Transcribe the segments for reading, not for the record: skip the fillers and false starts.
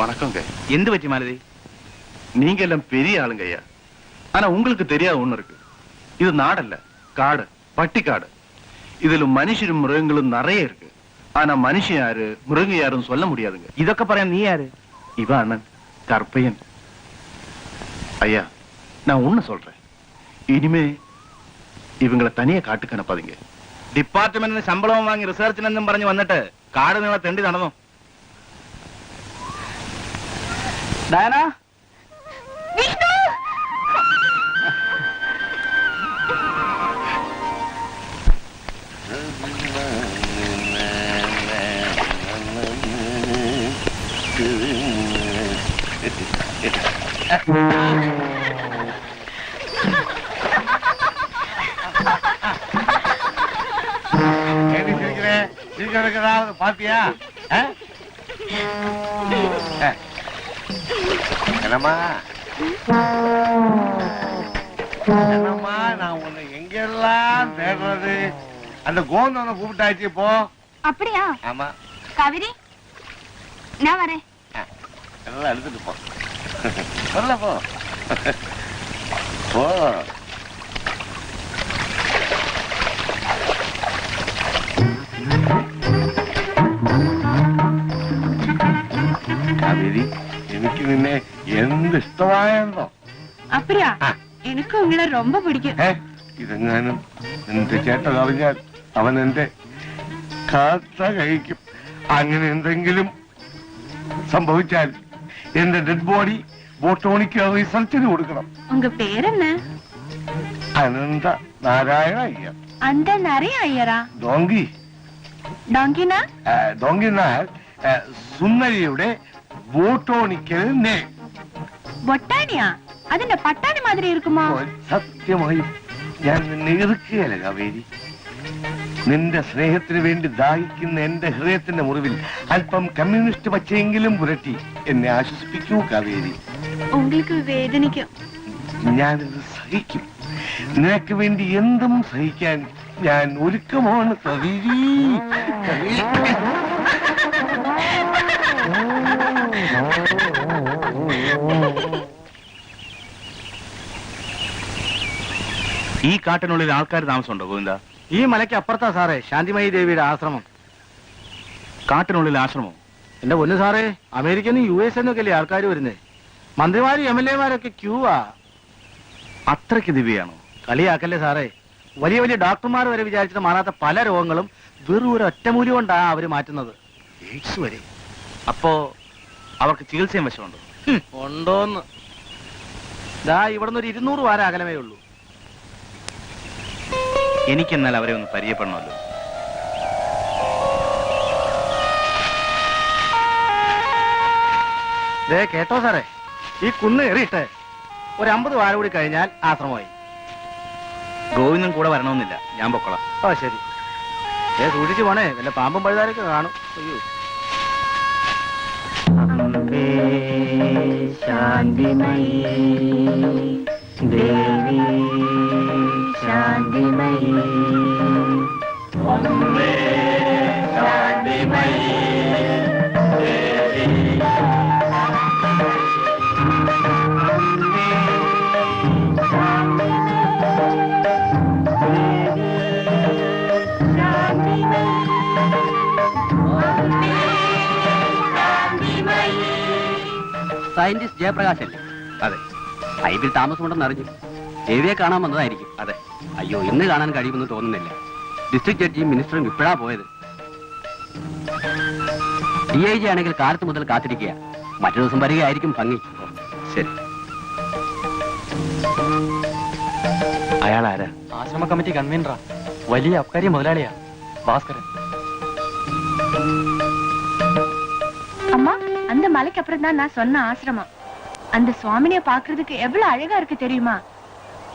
வணக்கங்க. எந்த பற்றி மாலதி? நீங்க எல்லாம் பெரிய ஆளுங்க ஐயா. ஆனா உங்களுக்கு தெரியாத ஒண்ணு இருக்கு. இது நாடல்ல, காடு, பட்டிக்காடு. இதுல மனுஷரும் மிருகங்களும் நிறைய இருக்கு. ஆனா மனுஷன் யாரு மிருகம் யாருன்னு சொல்ல முடியாதுங்க. ഇതൊക്കെ പറയാൻ നീ ആര്? இவ அண்ணன் கற்பையன். ஐயா நான் ஒண்ணு சொல்றேன். இனிமே இவங்களை தனியா காட்டுக்கு அனுப்பாதீங்க. ഡിപ്പാർട്ട്മെന്റിന് ശമ്പളവും വാങ്ങി റിസർച്ചിനെന്നും പറഞ്ഞു വന്നിട്ട് കാട് നിങ്ങളെ തെണ്ടി നടന്നു. ഡയന பாத்தியா? என்னம்மா நான் உன்னை எங்கெல்லாம் தேடுறது? அந்த கோந்தவனை கூப்பிட்டாச்சு இப்போ. அப்படியா? ஆமா. காவிரி நான் வரேன். எல்லாம் எடுத்துட்டு போ. வரல போ போ. காவேரி, எனக்கு நின்ன எந்த இஷ்டமாயிருந்தோ. அப்படியா? எனக்கு உங்களை ரொம்ப பிடிக்கும். ഇതെങ്ങാനും എന്റെ ചേട്ടൻ അറിഞ്ഞാൽ അവൻ എന്റെ കാത്ത കഴിക്കും. അങ്ങനെ എന്തെങ്കിലും സംഭവിച്ചാൽ എന്റെ ഡെഡ് ബോഡി ബോട്ടോണിക്ക് റിസർച്ചിന് കൊടുക്കണം. ഉങ്ക പേരെന്ന? അനന്ത നാരായണ അയ്യർ. അന്ത നാരായണ അയ്യറാ? ഡോങ്കി. ഡോങ്കിന? ഡോങ്കിനാൽ സുന്ദരിയുടെ ബോട്ടോണിക്കൽ നെയിം. ബൊട്ടാനിയാ? അതിന്റെ പട്ടാണി മാതിരി ഇരിക്കുമോ? സത്യമായും ഞാൻ നിന്നെ എതിർക്കുകയല്ല കാവേരി. നിന്റെ സ്നേഹത്തിന് വേണ്ടി ദാഹിക്കുന്ന എന്റെ ഹൃദയത്തിന്റെ മുറിവിൽ അല്പം കമ്മ്യൂണിസ്റ്റ് പച്ചയെങ്കിലും പുരട്ടി എന്നെ ആശ്വസിപ്പിക്കൂ കാവേരി. உங்களுக்கு വേദനിക്കും. ഞാനിത് സഹിക്കും. നിനക്ക് വേണ്ടി എന്തും സഹിക്കാൻ ഞാൻ ഒരുക്കമാണ് കാവേരി. ഈ കാട്ടിനുള്ളിൽ ആൾക്കാർ താമസമുണ്ടോ ഗോവിന്ദ? ഈ മലയ്ക്ക് അപ്പുറത്താ സാറേ ശാന്തിമയി ദേവിയുടെ ആശ്രമം. കാട്ടിനുള്ളിൽ ആശ്രമം? എന്റെ പൊന്നു സാറേ, അമേരിക്കന്ന് US എന്നൊക്കെ അല്ലേ ആൾക്കാർ വരുന്നേ. മന്ത്രിമാരും MLA-മാരൊക്കെ ക്യൂവാ. അത്രയ്ക്ക് ദിവ്യാണോ? കളിയാക്കല്ലേ സാറേ. വലിയ വലിയ ഡോക്ടർമാർ വരെ വിചാരിച്ചിട്ട് മാറാത്ത പല രോഗങ്ങളും വെറും ഒരു ഒറ്റമൂലി കൊണ്ടാ അവര് മാറ്റുന്നത്. എയ്ഡ്സ് വരെ. അപ്പോ അവർക്ക് ചികിത്സയും വശമുണ്ടോ? ഉണ്ടോന്ന് ദാ ഇവിടുന്ന് ഒരു 200 വാര അകലമേ ഉള്ളൂ. എനിക്കെന്നാൽ അവരെ ഒന്ന് പരിചയപ്പെടണമല്ലോ. ദേ കേട്ടോ സാറേ, ഈ കുന്ന് എറിയിട്ട് ഒരു 50 വാര കൂടി കഴിഞ്ഞാൽ ആശ്രമമായി. ഗോവിന്ദൻ കൂടെ വരണമെന്നില്ല, ഞാൻ പൊക്കോളാം. ഓ ശരി. സൂക്ഷിച്ചു പോണേ, വല്ല പാമ്പും പഴുതാരൊക്കെ കാണും. അയ്യോ. ശാന്തിമയി ദേവി ശാന്തിമയി ശാന്തിമയി സയന്റിസ്റ്റ് ജയപ്രകാശ് അല്ലേ? അതെ. ഐബിൽ താമസമുണ്ടെന്ന് അറിഞ്ഞു. ദേവിയെ കാണാൻ വന്നതായിരിക്കും. അതെ. അയ്യോ, ഇന്ന് കാണാൻ കഴിയുമെന്ന് തോന്നുന്നില്ല. ഡിസ്ട്രിക്ട് ജഡ്ജിയും മിനിസ്റ്ററും ഇപ്പോഴാ പോയത്. DIG ആണെങ്കിൽ കാലത്ത് മുതൽ കാത്തിരിക്കുക. മറ്റു ദിവസം വരികയായിരിക്കും ഭംഗി. ശരി. അയാൾ ആരാ? ആശ്രമ കമ്മിറ്റി കൺവീനറാ. വലിയ അബ്കാരി മുതലാളിയാ, ഭാസ്കരൻ. அம்மா, அந்த மலைக்கு அப்புறம் தான் நான் சொன்ன ஆசிரமம். அந்த சுவாமினிய பாக்குறதுக்கு எவ்வளவு அழகா இருக்கு தெரியுமா?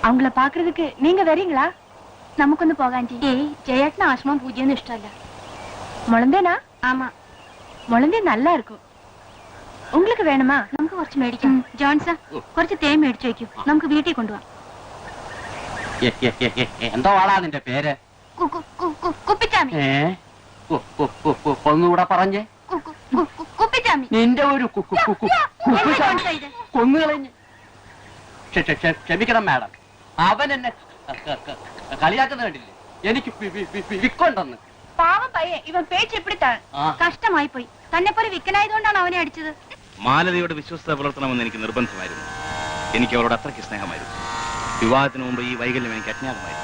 அவங்கள பாக்குறதுக்கு நீங்க வரீங்களா? നമുക്കൊന്ന് പോകാൻ. ഏയ്, ജയേട്ടന് ആശ്രമം പൂജയൊന്നും ഇഷ്ടമല്ല. മുളന്തേനാ? ആമാ, മുളന്തേ நல்லா இருக்கும். உங்களுக்கு வேணுமா? നമുക്ക് കുറച്ച് മേടിക്കാം. ജോൺസ, കുറച്ച് തേൻ മേടിച്ചു വെക്കൂ, നമുക്ക് വീട്ടിൽ കൊണ്ടുപോവാം. എന്തോ ആളാ നിന്റെ പേര്? കുപ്പിച്ചാമി. ഒന്നുകൂടെ പറഞ്ഞേ. കുപ്പിച്ചാമി. കുപ്പുസ്വാമി നിന്റെ ഒരു എന്താ ഇത്? കൊന്നുകളഞ്ഞ് ക്ഷമിക്കണം മാഡം. അവൻ എന്നെ കളിയാക്കുന്ന കണ്ടില്ലേ? എനിക്ക് വിക്കൊണ്ടെന്ന്. പാവം പയ്യെ ഇവൻ പേച്ച് എപ്പിടിത്താണ്. ആ. കഷ്ടമായി പോയി. തന്നെ പോലെ വിക്കനായതുകൊണ്ടാണ് അവനെ അടിച്ചത്. മാലതിയോട് വിശ്വസ്തത പുലർത്തണമെന്ന് എനിക്ക് നിർബന്ധമായിരുന്നു. എനിക്ക് അവരോട് അത്രയ്ക്ക് സ്നേഹമായിരുന്നു. വിവാഹത്തിന് മുമ്പ് ഈ വൈകല്യം എനിക്ക് അജ്ഞാതമായിരുന്നു.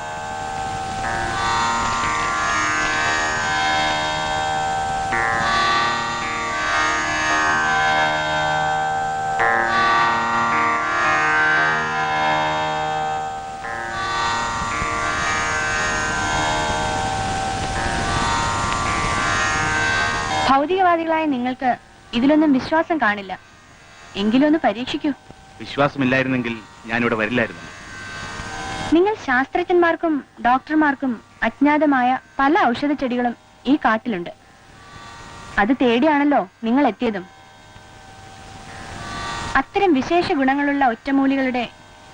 ഭൗതികവാദികളായ നിങ്ങൾക്ക് ഇതിലൊന്നും വിശ്വാസം കാണില്ല. എങ്കിലും ഒന്ന് പരീക്ഷിക്കൂ. വിശ്വാസമില്ലായിരുന്നെങ്കിൽ ഞാനിവിടെ വരില്ലായിരുന്നു. നിങ്ങൾ ശാസ്ത്രജ്ഞന്മാർക്കും ഡോക്ടർമാർക്കും അജ്ഞാതമായ പല ഔഷധ ചെടികളും ഈ കാട്ടിലുണ്ട്. അത് തേടിയാണല്ലോ നിങ്ങൾ എത്തിയതും. അത്തരം വിശേഷ ഗുണങ്ങളുള്ള ഒറ്റമൂലികളുടെ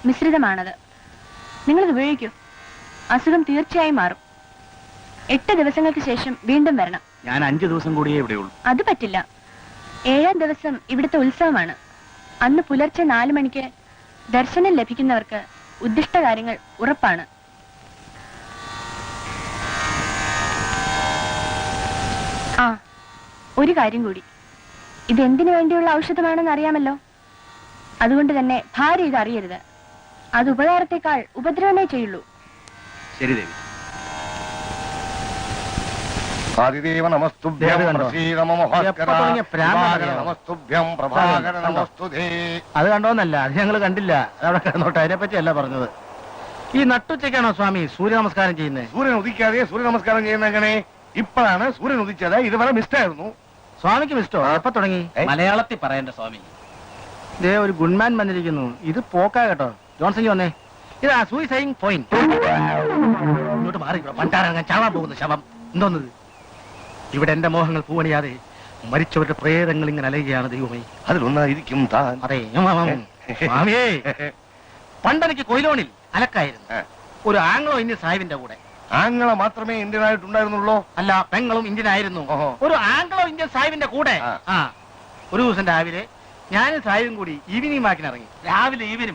മിശ്രിതമാണത്. നിങ്ങളിത് ഉപയോഗിക്കൂ. അസുഖം തീർച്ചയായും മാറും. 8 ദിവസങ്ങൾക്ക് ശേഷം വീണ്ടും വരണം. ഞാൻ 5 ദിവസം കൂടിയേ ഇവിടെയുള്ളൂ. അത് പറ്റില്ല. 7ാം ദിവസം ഇവിടുത്തെ ഉത്സവമാണ്. അന്ന് പുലർച്ചെ 4 മണിക്ക് ദർശനം ലഭിക്കുന്നവർക്ക് ഉദ്ദിഷ്ട കാര്യങ്ങൾ ഉറപ്പാണ്. ആ, ഒരു കാര്യം കൂടി. ഇത് എന്തിനു വേണ്ടിയുള്ള ഔഷധമാണെന്ന് അറിയാമല്ലോ. അതുകൊണ്ട് തന്നെ ഭാര്യ ഇത് അറിയരുത്. അത് ഉപകാരത്തെക്കാൾ ഉപദ്രവമേ ചെയ്യുള്ളൂ. ശരി ദേവി. ആദിദേവ നമസ്തുഭ്യം, പ്രസീദ മമ ഭാസ്കര. എപ്പോ തുടങ്ങിയ പ്രാന്താണ് ദിവാകര നമസ്തുഭ്യം, പ്രഭാകര നമസ്തുതേ. അത് കണ്ടോന്നല്ല, അത് ഞങ്ങൾ കണ്ടില്ല. അതവിടെ കിടന്നോട്ടെ, അതിനെപ്പറ്റി അല്ല പറഞ്ഞത്. ഈ നട്ടുച്ചയ്ക്കാണോ സ്വാമി സൂര്യ നമസ്കാരം ചെയ്യുന്നത്? സൂര്യൻ ഉദിക്കാതെ സൂര്യ നമസ്കാരം ചെയ്യുന്ന എങ്ങനെ? ഇപ്പോഴാണ് സൂര്യൻ ഉദിച്ചത്. ഇതുവരെ മിസ്റ്റായിരുന്നു. സ്വാമിക്ക് ഇഷ്ടോ? എപ്പോ തുടങ്ങി? മലയാളത്തിൽ പറയണ്ട സ്വാമി. ഇതേ ഒരു ഗുൺമാൻ വന്നിരിക്കുന്നു. ഇത് പോക്കാ കേട്ടോ. ജോൺസൺ വന്നേ. ഇതാ സൂയിസൈഡിങ് പോയിന്റ്. ഇങ്ങോട്ട് മാറി പണ്ടാരങ്ങാൻ ചാവാൻ പോകുന്ന ശവം. എന്തോന്നത്? ഇവിടെ എന്റെ മോഹങ്ങൾ പൂവണിയാതെ മരിച്ചവരുടെ പ്രേതങ്ങൾ ഇങ്ങനെ അലയുകയാണ് ദൈവമേ. അതിലൊന്നായിരിക്കും താൻ. അതെ സ്വാമിയേ, പണ്ടെനിക്ക് കൊയിലോണിൽ അലക്കായിരുന്നു. ഒരു ആംഗ്ലോ ഇന്ത്യൻ സാഹിബിന്റെ കൂടെ. ആങ്ങളെ മാത്രമേ ഇന്ത്യൻ ആയിട്ടുണ്ടായിരുന്നുള്ളൂ? അല്ല, പെങ്ങളും ഇന്ത്യൻ ആയിരുന്നു. ഓഹോ. ഒരു ആംഗ്ലോ ഇന്ത്യൻ സാഹിബിന്റെ കൂടെ. ആ. ഒരു ദിവസം രാവിലെ ഞാനും സാഹിബും കൂടി ഈവനിങ് വാക്കിന് ഇറങ്ങി. രാവിലെ ഈവനിങ്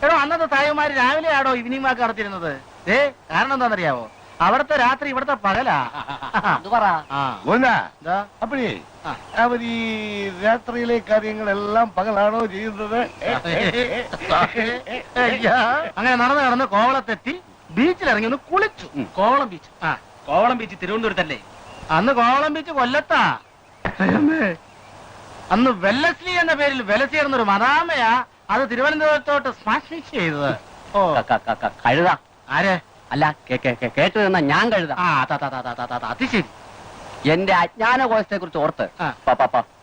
എടോ, അന്നത്തെ സാഹിബുമാര് രാവിലെ ആടോ ഈവനിങ് വാക്ക് നടത്തിയിരുന്നത്. കാരണം എന്താണെന്നറിയാവോ? അവിടുത്തെ രാത്രി ഇവിടുത്തെ പകലാ. എന്താ? അപ്പഴേ അവർ ഈ രാത്രിയിലെ കാര്യങ്ങളെല്ലാം പകലാണോ ചെയ്യുന്നത്? അങ്ങനെ നടന്ന് കോവളത്തെത്തി ബീച്ചിലിറങ്ങി ഒന്ന് കുളിച്ചു. കോവളം ബീച്ച്. കോവളം ബീച്ച് തിരുവനന്തപുരത്തല്ലേ? അന്ന് കോവളം ബീച്ച് കൊല്ലത്താ. അന്ന് വെല്ലസ്ലി എന്ന പേരിൽ വെലസിയിരുന്നൊരു മദാമയാ അത് തിരുവനന്തപുരത്തോട്ട് സ്മാഷ് ചെയ്തത്. ഓ, കഴുത. ആരെ? അല്ല, കേട്ടു നിന്ന ഞാൻ കഴുത. അത് ശരി. എന്റെ അജ്ഞാന കോശത്തെ കുറിച്ച് ഓർത്ത് ആ.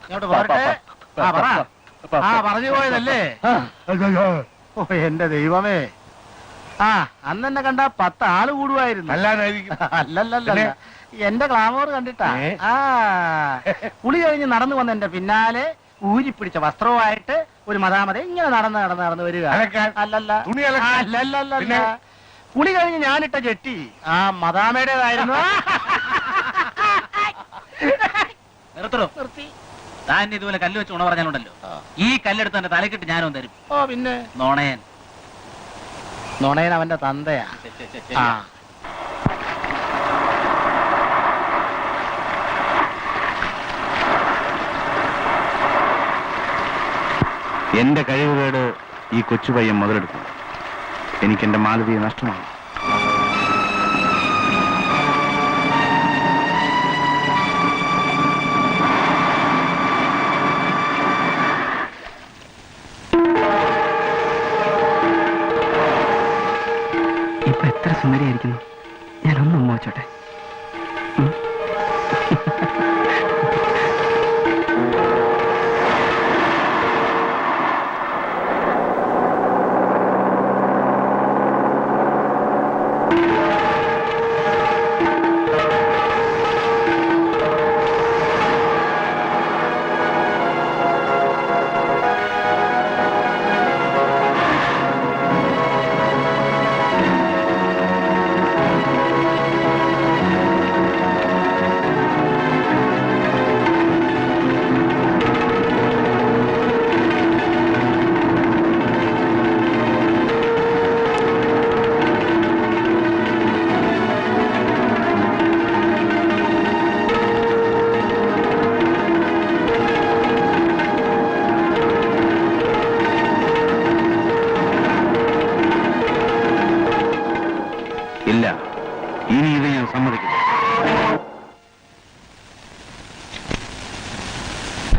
ഇങ്ങോട്ട് പോരട്ടെ. പറഞ്ഞു പോയതല്ലേ? ഓ, എന്റെ ദൈവമേ. അന്നെന്നെ കണ്ട 10 ആള് കൂടുമായിരുന്നു. അല്ലല്ലല്ല, എന്റെ ക്ലാമോർ കണ്ടിട്ടാ. കുളി കഴിഞ്ഞ് നടന്നു വന്ന എന്റെ പിന്നാലെ ഊരിപ്പിടിച്ച വസ്ത്രവുമായിട്ട് ഒരു മദാമത ഇങ്ങനെ നടന്ന് വരിക. അല്ലല്ല, കുളി കഴിഞ്ഞ് ഞാനിട്ട ചെട്ടി ആ മദാമയുടേതായിരുന്നു. നിർത്തി. താൻ ഇതുപോലെ കല്ല് വെച്ച് ഉണ പറഞ്ഞാലുണ്ടല്ലോ, ഈ കല്ലെടുത്ത് എന്റെ തലക്കിട്ട് ഞാനും തരും. ഓ പിന്നെ, നോണയൻ. നുണയൻ അവന്റെ തന്തയാ. എന്റെ കഴിവുകേട് ഈ കൊച്ചുപയ്യൻ മുതലെടുക്കും. എനിക്കെന്റെ മാലതിയെ നഷ്ടമാണ്. ഇപ്പൊ എത്ര സുന്ദരിയായിരിക്കുന്നു. ഞാനൊന്നും മോച്ചോട്ടെ. ഇനി ഇത് ഞാൻ സമ്മതിക്കില്ല.